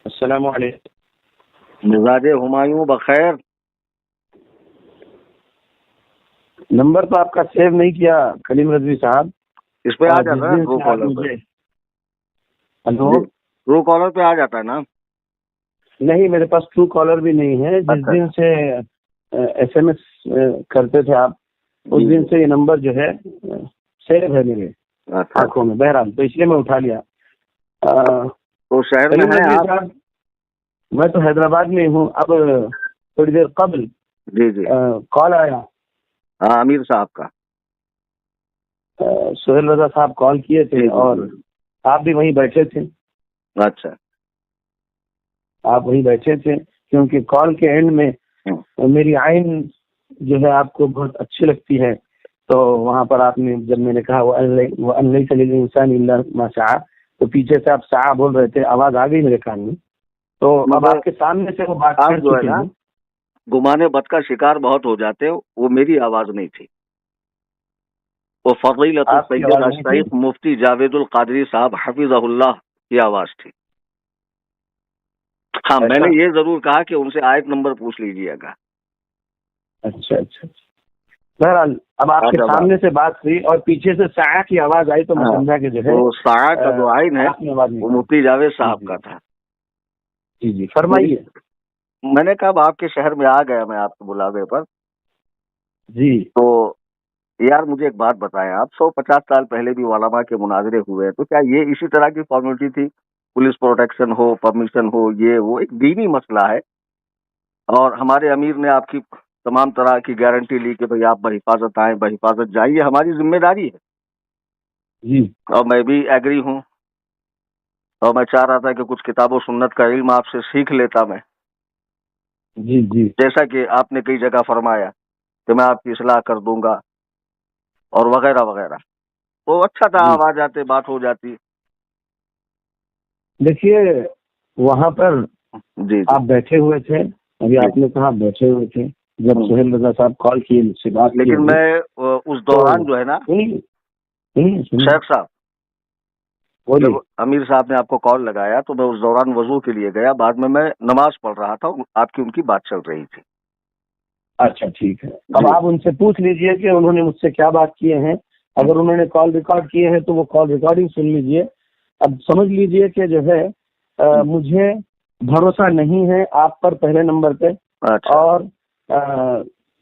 अस्सलाम वालेकुम। मिजाज हुमायूं बखैर। नंबर तो आपका सेव नहीं किया कलीम रजवी साहब। इस पे आ जिस जाता है दिन ट्रू से आप कॉलर पे। मुझे हेलो जी, ट्रू कॉलर पे आ जाता है ना। नहीं, मेरे पास ट्रू कॉलर भी नहीं है। जिस अच्छा दिन से SMS करते थे आप, उस जी दिन जी। से ये नंबर जो है सेव है मेरे अच्छा, आंखों में। बहरहाल तो इसलिए मैं उठा लिया। तो शहर में कलीम हैं रजवी आप? साहब, मैं तो हैदराबाद में हूँ। अब थोड़ी देर कबल जी जी। कॉल आया। हाँ, अमीर साहब का। सोहेल रजा साहब कॉल किए जी थे जी और जी। आप भी वहीं बैठे थे। अच्छा। आप वहीं बैठे थे क्योंकि कॉल के एंड में मेरी आइन जो है आपको बहुत अच्छी लगती है। तो वहां पर आपने, जब मैंने कहा वो अल्लाह सलील इंसान इल्ला मा शाअ, तो पीछे से आप शाअ बोल रहे थे, आवाज आ गई मेरे कान में। तो अब मगर आपके सामने से वो बात आप कर जो है चुके ना, हैं। गुमाने बद का शिकार बहुत हो जाते हो। वो मेरी आवाज नहीं थी, वो फजीलतुल आपकी सैयद आवाज नहीं थी। अश-शईख मुफ्ती जावेदुल कादरी साहब हफिज़हुल्लाह की आवाज थी। हाँ, मैंने ऐसा? ये जरूर कहा कि उनसे आयत नंबर पूछ लीजिएगा। अच्छा अच्छा अच्छा। बहरहाल अब आपके जब सामने से बात हुई और पीछे से शाअ की आवाज आई तो मैं हाँ, समझा कि जो है तो साया का जो आइन है आपने आवाज नहीं वो की। मुफ्ती जावेद जी साहब जी का था। जी जी, मेरी फरमाइए। मैंने कहा अब आपके शहर में आ गया मैं आपके बुलावे पर। जी तो यार मुझे एक बात बताएं, आप 150 साल पहले भी उलमा के मुनाजरे हुए हैं, तो क्या ये इसी तरह की फॉर्मेलिटी थी? पुलिस प्रोटेक्शन हो, परमिशन हो, ये वो एक दीनी मसला है। और हमारे अमीर ने आपकी तमाम तरह की गारंटी ली कि भाई आप बहिफाजत आए, बहिफाजत जाइए, हमारी जिम्मेदारी है। जी और मैं भी एग्री हूँ। और मैं चाह रहा था कि कुछ किताबों सुन्नत का इल्म आपसे सीख लेता मैं, जी जी जैसा कि आपने कई जगह फरमाया कि मैं आपकी इस्लाह कर दूंगा और वगैरह वगैरह। तो अच्छा था, जी। आप आ जाते, बात हो जाती। देखिए, वहां पर जी जी आप बैठे हुए थे। अभी जी। आपने कहा बैठे हुए थे जब हम्म। सोहेल रजा साहब कॉल किए, मुझसे बात की लेकिन होगी। मैं उस तो दौरान जो है ना, सुनिए सुनिए सुनिए, शेख साहब, जब बोलिए। अमीर साहब ने आपको कॉल लगाया तो मैं उस दौरान वजू के लिए गया। बाद में मैं नमाज पढ़ रहा था, आपकी उनकी बात चल रही थी। अच्छा ठीक है। अब जी आप उनसे पूछ लीजिए कि उन्होंने मुझसे क्या बात किए हैं। अगर उन्होंने कॉल रिकॉर्ड किए हैं तो वो कॉल रिकॉर्डिंग सुन लीजिए। अब समझ लीजिए कि जो है मुझे भरोसा नहीं है आप पर, पहले नंबर पे। अच्छा और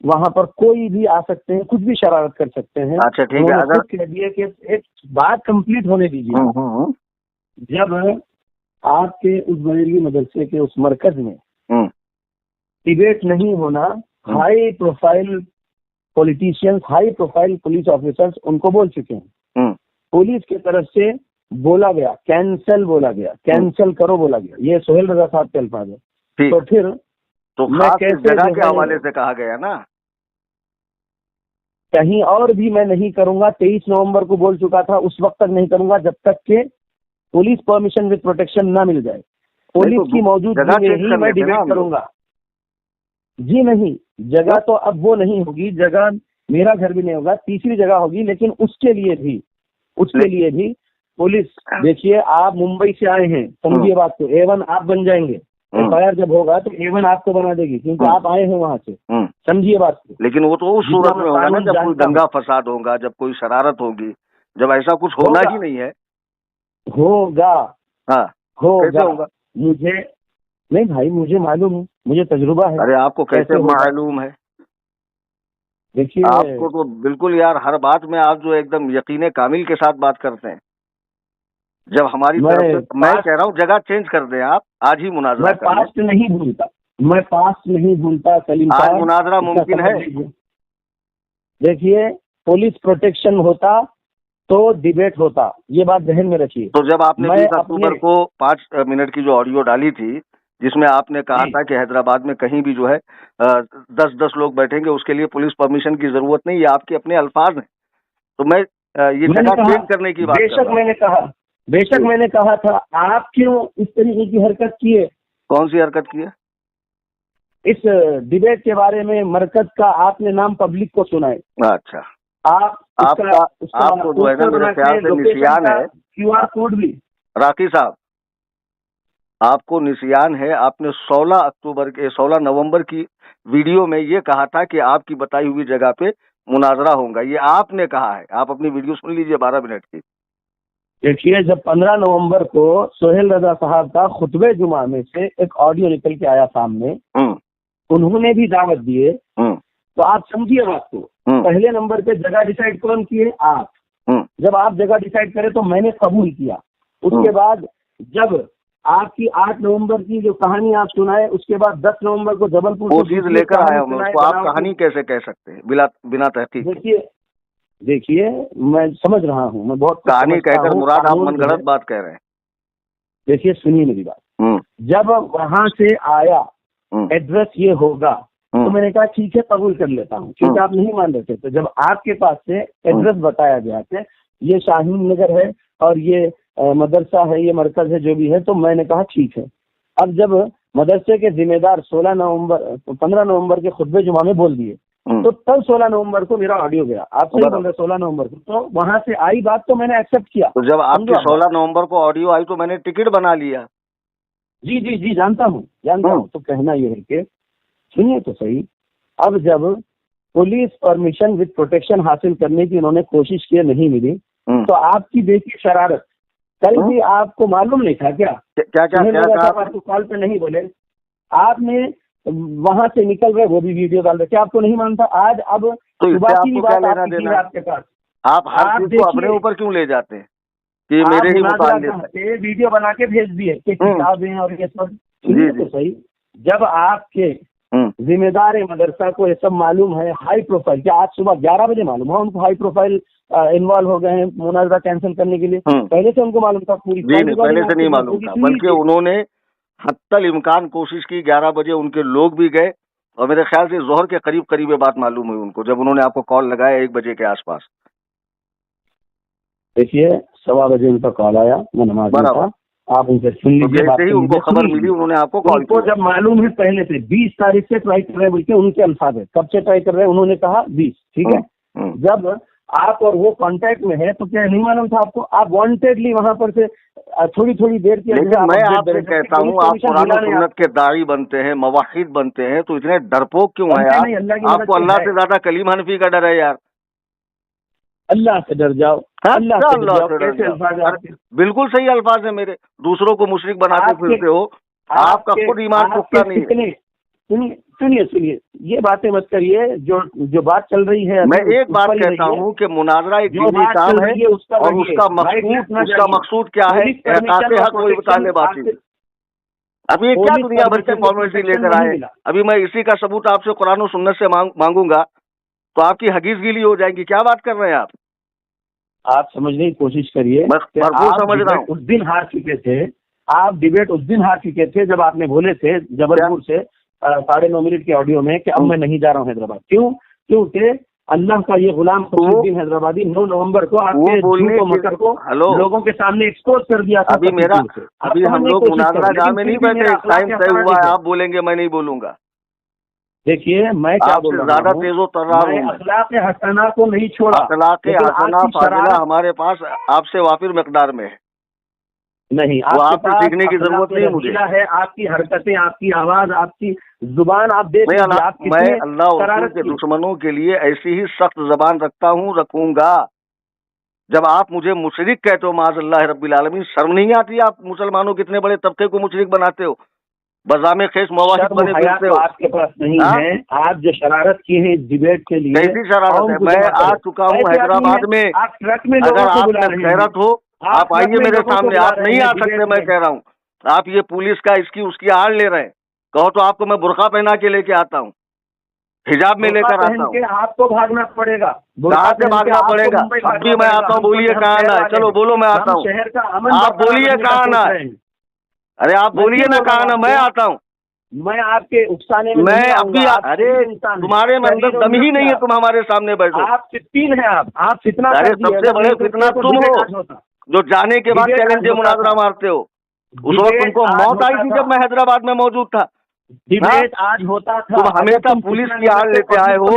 वहां पर कोई भी आ सकते हैं, कुछ भी शरारत कर सकते हैं। अच्छा, ठीक है। उन्होंने अगर खुद कह दिया कि एक बात कंप्लीट होने दीजिए। हम्म। जब आपके उस बरेलवी मदरसे के उस मरकज में हम्म डिबेट नहीं होना, high profile politicians, high profile police officers उनको बोल चुके हैं। हम्म। पुलिस की तरफ से बोला गया, कैंसल बोला गया, कैंसल करो बोला गया। ये सोहेल रजा साहब के अल्फाज है। ठीक। तो फिर तो मैं खास इस कैसे जगह जो के है, हवाले से कहा गया ना। कहीं और भी मैं नहीं करूंगा। 23 नवंबर को बोल चुका था, उस वक्त तक नहीं करूंगा जब तक के पुलिस परमिशन विद प्रोटेक्शन ना मिल जाए। नहीं पुलिस तो की मौजूदगी जगह में चेंज ही कर मैं लेते ना डिबेट हम लोग। करूंगा। जी नहीं, जगह तो अब वो नहीं होगी। जगह मेरा घर भी नहीं होगा, तीसरी जगह होगी। लेकिन उसके ले- लिए भी पुलिस, देखिए आप मुंबई से आए हैं, समझिए बात को। A1 आप बन जाएंगे। FIR जब होगा तो A1 आपको बना देगी, क्योंकि आप आए हैं वहां से। समझिए बात को। लेकिन वो तो उस जितना सूरत मैं में होगा ना कानून जब कोई जानता हूँ। दंगा फसाद होगा, जब कोई शरारत होगी, जब ऐसा कुछ होना होगा ही नहीं है। होगा हाँ, कैसे होगा। होगा? मुझे नहीं भाई, मुझे मालूम है, मुझे तजुर्बा है अरे आपको कैसे कैसे होगा। मालूम है? देखिए, आपको तो बिल्कुल यार, हर बात में आप जो एकदम यकीने कामिल के साथ बात करते हैं। जब हमारी तरफ मैं से, मैं कह रहा हूँ जगह चेंज कर दें आप, आज ही मुनाजरा मैं कर लें। पास्ट नहीं भूलता। मैं पास्ट नहीं भूलता सलीम आज साहब, मुनाजरा इसका मुमकिन समझ है। लीजिए। देखिए, पुलिस प्रोटेक्शन होता तो डिबेट होता, ये बात ध्यान में रखिए। तो जब आपने मैं 20 अपने अक्टूबर को 5 मिनट की जो ऑडियो डाली थी, जिसमें आपने कहा जी था कि हैदराबाद में कहीं भी जो है 10-10 लोग बैठेंगे, उसके लिए पुलिस परमिशन की जरूरत नहीं, ये आपके अपने अल्फाज हैं। तो मैं ये मैंने जगह कहा, चेंज करने की बात कर बेशक रहा हूँ। मैंने कहा, बेशक जी। मैंने कहा था। आप क्यों इस तरीके की हरकत किए? कौन सी हरकत की है? इस डिबेट के बारे में मरकज का आपने नाम पब्लिक को सुनाए। अच्छा, आप उसका आपका उसका आपको जो है ना पोस्टर मेरे बना ख्याल के, से लोकेशन निसियान का है। QR कोड भी। राकी साहब, आपको निसियान है, आपने 16 नवंबर की वीडियो में ये कहा था कि आपकी बताई हुई जगह पे मुनाजरा होगा। ये आपने कहा है, आप अपनी वीडियो सुन लीजिए 12 मिनट की। देखिए, जब 15 नवंबर को सोहेल रजा साहब का खुतबे जुमा में से एक ऑडियो निकल के आया सामने, उन्होंने भी दावत दिए, तो आप समझिए बात को। पहले नंबर पे जगह डिसाइड कौन किए? आप। जब आप जगह डिसाइड करें तो मैंने कबूल किया। उसके बाद जब आपकी 8 नवंबर की जो कहानी आप सुनाए, उसके बाद 10 नवंबर को जबलपुर वो चीज लेकर आया मैं उसको, आप कहानी कैसे कह सकते हैं बिना तहकीक? देखिए मैं समझ रहा हूँ, मैं बहुत कहानी कहकर मुराद आप मनगढ़ंत बात कह रहे हैं। देखिए सुनिए मेरी बात। जब वहां से आया एड्रेस ये होगा, तो मैंने कहा ठीक है कबूल कर लेता हूँ, क्योंकि आप नहीं मान रहे थे। तो जब आपके पास से एड्रेस बताया गया कि ये शाहीन नगर है और ये मदरसा है, ये मरकज है, जो भी है, तो मैंने कहा ठीक है। अब जब मदरसे के जिम्मेदार 15 नवंबर के खुतबे जुमा में बोल दिए, तो तब 16 नवंबर को मेरा ऑडियो गया। आपसे बोल रहे 16 नवंबर को, तो वहां से आई बात तो मैंने एक्सेप्ट किया। तो जब आपकी 16 नवंबर को ऑडियो आई तो मैंने टिकट बना लिया। जी जी जी, जानता हूँ। तो कहना ये है कि सुनिए तो सही, अब जब पुलिस परमिशन विद प्रोटेक्शन हासिल करने की उन्होंने कोशिश की, नहीं मिली, तो आपकी देखिए शरारत। कल भी आपको मालूम नहीं था क्या? आपको कॉल पे नहीं बोले, आपने वहां से निकल रहे, वो भी वीडियो डाल रहे, क्या आपको नहीं मानता? आज अब सुबह की बात आपके पास, आप हर चीज को अपने ऊपर क्यों ले जाते हैं कि मेरे ही मुताबिक वीडियो बना के भेज दिए कि किताबें और ये सब। तो सही, जब आपके जिम्मेदार मदरसा को ये सब मालूम है, हाई प्रोफाइल, क्या आज सुबह 11 बजे मालूम है उनको हाई प्रोफाइल इन्वॉल्व हो गए हैं मुनाजरा कैंसिल करने के लिए? पहले से उनको मालूम था? पूरी पहले से नहीं मालूम था, बल्कि उन्होंने हत्तल इम्कान कोशिश की। 11 बजे उनके लोग भी गए और मेरे ख्याल से जोहर के करीब ये बात मालूम हुई उनको, जब उन्होंने आपको कॉल लगाया 1 बजे के आसपास। देखिए 1:15 बजे उनका कॉल आया, मैं नमाज में था, आप उनसे सुन लीजिए। जैसे ही उनको खबर मिली उन्होंने आपको कॉल किया। जब मालूम है पहले से 20 तारीख से ट्राई कर रहे हैं, बोलते उनके अल्फाज है, कब से ट्राई कर रहे हैं? उन्होंने कहा 20, ठीक है। जब आप और वो कांटेक्ट में है तो क्या नहीं मालूम था आपको? आप वांटेडली वहां पर से थोड़ी देर की। मैं आपसे कहता हूँ, आप कुरान सुन्नत के दाई बनते हैं, मवाहिद बनते हैं, तो इतने डरपोक क्यों है आप? आपको अल्लाह से ज्यादा कलीम हनफी का डर है यार। अल्लाह से डर जाओ, अल्लाह से डर जाओ। बिल्कुल सही अल्फाज है मेरे। दूसरों को मुशरिक बनाते फिरते हो, आपका खुद ईमान पुख्ता नहीं है। सुनिए, ये बातें मत करिए। जो बात चल रही है, मैं एक बात कहता हूँ कि मुनाजरा एक दीनी काम है और उसका मकसूद क्या है? एहसास हक वही बताने बात। अभी ये क्या दुनिया भर की फॉर्मेलिटी लेकर आए? अभी मैं इसी का सबूत आपसे कुरान और सुन्नत से मांगूंगा तो आपकी हगीज गीली हो जाएगी। क्या बात कर रहे हैं आप समझने की कोशिश करिए। भरपूर समझ रहा हूँ। उस दिन हार चुके थे आप, डिबेट उस दिन हार चुके थे जब आपने बोले थे जबलपुर से 9.5 मिनट के ऑडियो में कि अब मैं नहीं जा रहा हूँ हैदराबाद। क्योंकि अल्लाह का ये गुलाम फखरुद्दीन हैदराबादी 9 नवंबर को आपके झूठ को मकर को लोगों के सामने एक्सपोज कर दिया था। अभी हम लोग मुनाजरा में नहीं बैठे, टाइम तय हुआ है, आप बोलेंगे मैं नहीं बोलूंगा। देखिए मैं क्या बोल रहा हूँ, ज्यादा तेजो तर्रार हूँ। अखलाक हसना को नहीं छोड़ा, अखलाक हसना फाजिला हमारे पास आपसे वाफिर मकदार में है। नहीं, आपसे सीखने की जरूरत नहीं मुझे है। आपकी हरकतें, आपकी आवाज, आपकी जुबान, आप देख मैं अल्लाह और के दुश्मनों के लिए ऐसी ही सख्त जबान रखता हूँ, रखूंगा। जब आप मुझे मुशरिक कहते हो, माज़अल्लाह रब्बिल आलमीन, शर्म नहीं आती? आप मुसलमानों के इतने बड़े तबके को मुशरिक बनाते हो, बजामे खेस मवाहिद बने फिरते हो। आपके पास नहीं है। आप जो शरारत की है डिबेट के लिए, कैसी शरारत है? मैं आ चुका हूँ हैदराबाद में। अगर आप में खैरत हो आप आइए मेरे सामने। आप नहीं आ सकते, मैं कह रहा हूँ। आप ये पुलिस का इसकी उसकी आड़ ले रहे हैं। कहो तो आपको मैं बुर्का पहना के लेके आता हूँ, हिजाब में लेकर आता हूँ। आपको भागना पड़ेगा। कहाँ से भागना पड़ेगा? अभी मैं आता हूँ, बोलिए कहाँ आना है? चलो बोलो, मैं आता हूँ। शहर का अमन, आप बोलिए कहाँ आना है? अरे आप बोलिए ना कहाँ आना, मैं आता हूँ। मैं आपके उकसाने में मैं अभी अरे तुम्हारे में अंदर दम ही नहीं है, तुम हमारे सामने बैठो। आप फितन है, आप फितना। अरे सबसे बड़े फितना तुम हो जो जाने के बाद चैलेंज मुनाजरा मारते हो। उस वक्त तुमको मौत आई थी जब मैं हैदराबाद में मौजूद था। डिबेट आज होता था। तुम हमेशा पुलिस की आड़ लेते आए हो,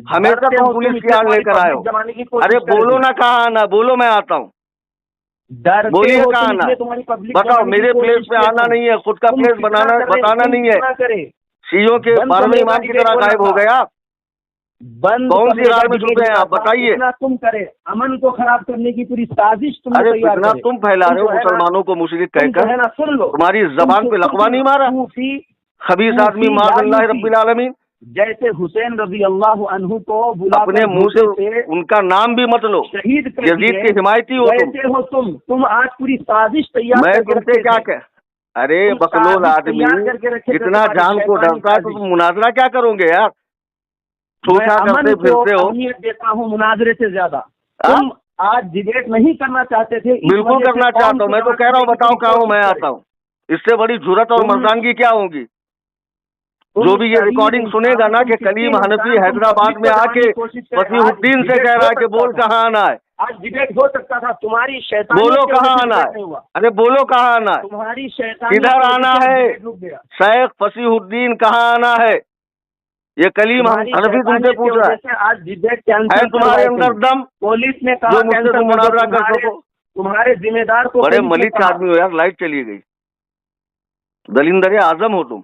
हमेशा तुम पुलिस की आड़ लेकर आए हो। अरे बोलो ना कहाँ आना, बोलो मैं आता हूँ। डरते बोलिए हो कहाँ तुम, आना इसलिए है? तुम्हारी पब्लिक बताओ, जमाने की मेरे प्लेस कोशिश पे की आना तुम। नहीं है, खुद का तुम प्लेस कितना बनाना करे, बताना तुम नहीं है। कितना करे। शीयों के बंद 12वें कमरे का इमाम की डिबेट तरह बोला गायब हो था, गए आप। बंद कौन सी कमरे राह का में डिबेट छुपे हैं बोला आप, था। बताइए। कितना तुम करे, अमन को खराब करने की पूरी साजिश तुमने अरे तैयार फितना करे। तुम फैला तुम रहे हो जो है ना, मुसलमानों को मुशरिक तुम जो कहकर। है ना, सुन लो, तुम्हारी जबान पे लकवा नहीं मारा सूफी खबीस आदमी सूफी माज़ल्लाह लालूसी, रब्बिल आलमीन। जैसे हुसैन रजी अल्लाह अन्हु को बुलाकर अपने मुंह धोखे से उनका नाम भी मत लो, शहीद कर यजीद दिए, के हिमायती हो तुम। वैसे हो तुम आज पूरी साजिश तैयार मैं करके तुमसे रखे क्या थे। कह, अरे तुम बकलोल साजिश आदमी, तैयार करके रखे थे, इतना तुम्हारी जान को शैतानी डरता है तो साजिश। तुम मुनाजरा क्या करोगे यार? मैं छूछा अमन करते को फिरते हो। अहमियत देता हूँ मुनाजरे से ज्यादा। हाँ? तुम आज डिबेट नहीं करना चाहते थे, इस बिल्कुल वजह से करना कौम चाहता हूँ, को मैं तो जमा कह रहा हूँ, करने की बताओ पूरी कहाँ हूँ, कोशिश मैं करे। आता हूँ। इससे बड़ी जुर्रत और तुम मर्दानगी क्या होगी? तुम जो भी ये शरीफ रिकॉर्डिंग इंसान, सुनेगा ना तुम कि कितने कलीम हनफी इंसान, तुम हैदराबाद पब्लिक में को आके जमाने की कोशिश करे। आज फसीहुद्दीन से डिबेट कह हो रहा है कि सकता बोल था, कहाँ आना है, आज डिबेट हो सकता था, तुम्हारी शैतानियत बोलो की वजह कहाँ से आना डिबेट है। नहीं हुआ। अरे बोलो कहाँ आना है, तुम्हारी शैतानियत किधर की वजह आना से आज है? डिबेट रुक गया। शेख फसीहुद्दीन कहाँ आना है? ये कलीम तुम्हारी हनफी तुमसे शैतानियत की पूछ रहा वजह से आज डिबेट है कैंसिल तुम्हारे करवाई अंदर तुम। दम पुलिस ने जो कहा मुझसे कैंसिल तुम कर दो, मुनाजरा कर सको? तुम्हारे जिम्मेदार को बड़े पुलिस ने मलिक कहा। आदमी हो यार, लाइट चली गई, दलिंदर आजम हो तुम।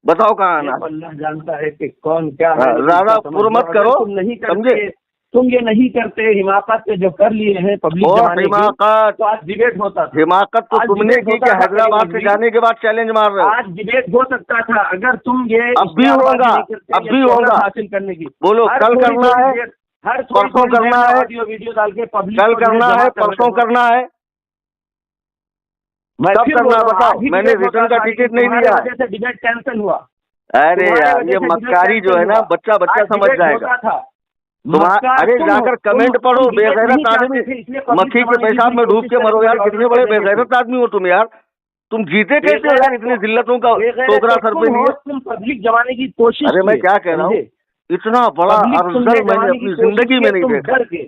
बताओ कहाँ आना है? अल्लाह जानता है कि कौन क्या है। ज्यादा पुर मत करो, तुम नहीं समझे? करते, तुम ये नहीं करते, हिमाकत से जो कर लिए हैं पब्लिक और जमाने की, हिमाकत, तो आज डिबेट होता था। हिमाकत तो आज तुमने डिबेट की होता कि था हैदराबाद करीम से अली। जाने के बाद चैलेंज मार रहे हो। आज डिबेट हो सकता था अगर तुम ये अब भी इश्तिहारबाजी होगा, नहीं करते, अब ये भी शोहरत होगा। हासिल करने की। बोलो, हर कल थोड़ी करना थोड़ी है, देर, हर परसों थोड़ी करना देर में है, ऑडियो वीडियो डाल के पब्लिक कल को जो करना जमा है, कर रहे परसों हो। करना है, मैं कब फिर करना बोल है रहा हूँ, बताओ? आज ही मैंने डिबेट होता रिटर्न का था, टिकट लेकिन नहीं तुम्हारे लिया वजह से डिबेट कैंसिल हुआ। अरे तुम्हारे यार, वजह ये से डिबेट मक्कारी जो है कैंसिल ना, हुआ। बच्चा बच्चा आज समझ डिबेट जाएगा। होता था। मक्कार अरे तुम जाकर हो, कमेंट पढ़ो, तुम डिबेट बेगैरत नहीं आदमी, चाहते थे, इसलिए पब्लिक मक्खी के जमाने की पेशाब पूरी में डूब कोशिश के करे मरो यार। तुम्हारे कितने ऑडियो बड़े देने की। बेगैरत आदमी हो तुम यार। तुम जीते कैसे हो यार इतनी जिल्लतों का बेगैरत टोकरा तो सर तुम पे हो, लिए? तुम पब्लिक जमाने की कोशिश अरे मैं किए, क्या कह रहा हूँ, समझे? इतना बड़ा पब्लिक अफजल तुमने मैंने जमाने अपनी की कोशिश जिंदगी की, में नहीं तुम देखा। डर गए।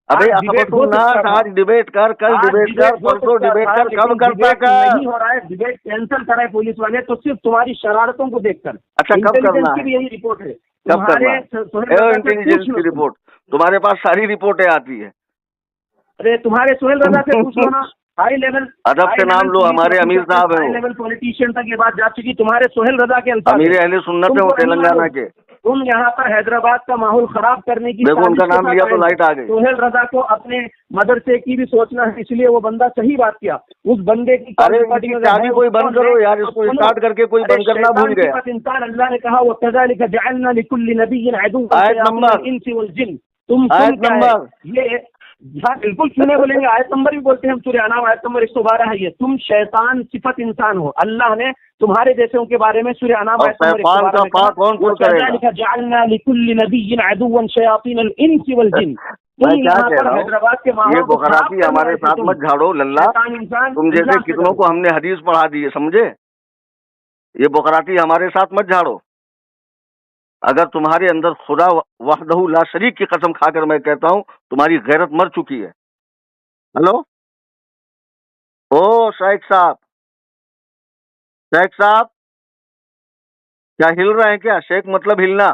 अबे आज डिबेट हो अखबरनास, सकता था, आज डिबेट कर, कल आज डिबेट कर, डिबेट हो परसों सकता डिबेट था, कर, कब लेकिन करता डिबेट कर? नहीं हो रहा है। डिबेट कैंसिल कराए पुलिस वाले, तो सिर्फ तुम्हारी शरारतों को देखकर। अच्छा, कब करना इंटेलिजेंस की है? भी यही रिपोर्ट है। कब करना है? तुम्हारे इंटेलिजेंस की रिपोर्ट तुम्हारे पास सारी रिपोर्टें आती है। अरे तुम्हारे सोहेल रजा से पूछ लो ना। हाई लेवल, अदब से नाम लो, हमारे अमीर साहब हाई हैं। लेवल पॉलिटिशियन तक ये बात जा चुकी। तुम्हारे सोहेल रजा के अल्फाज अमीर हैं। अहले सुन्नत है वो, तुमको नहीं तेलंगाना मालूम। के। तुम यहाँ पर हैदराबाद का माहौल खराब करने की देखो, उनका साजिश के नाम साथ लिया आए तो हो। लाइट आ गई। सोहेल रजा को अपने मदरसे की भी सोचना है, इसलिए वो बंदा सही बात किया। उस बंदे की अरे इनकी चाबी कोई बंद करो यार, इसको स्टार्ट करके कोई बंद करना भूल गया। इंसान, अल्लाह ने कहा वो कज़ालिक जअलना लिकुल्लि नबिय्यिन अदुव्वन आयत नंबर, शयातीनिल इंसी वल जिन्न। तुम आयत सुन क्या है नंबर। ये? हाँ बिल्कुल, क्यों नहीं बोलेंगे। आयत नंबर भी बोलते हैं हम, सूरह अनाम आयत नंबर 112 है ये। तुम शैतान सिफत इंसान हो। अल्लाह ने तुम्हारे जैसों के बारे में सूरह अनाम आयत नंबर 112 में कहा, कौन पुर करेगा? वकज़ालिक जअलना लिकुल्लि नबिय्यिन अदुव्वन शयातीनिल इंसी वल जिन्न। मैं तुम क्या यहाँ कह पर रहा हूँ, हैदराबाद के ये माहौल को खराब बुखराती करने हमारे आए थे साथ तुम। मत झाड़ो लल्ला। शैतान इंसान, तुम जैसे इजलास कितनों को हमने हदीस पढ़ा दी है, समझे? ये बुखराती हमारे साथ मत झाड़ो। अगर तुम्हारे अंदर खुदा वहदहू ला शरीक की कसम खाकर मैं कहता हूँ, तुम्हारी गैरत मर चुकी है। हेलो, ओ शेख साहब, शेख साहब, क्या हिल रहे हैं क्या? शेख मतलब हिलना।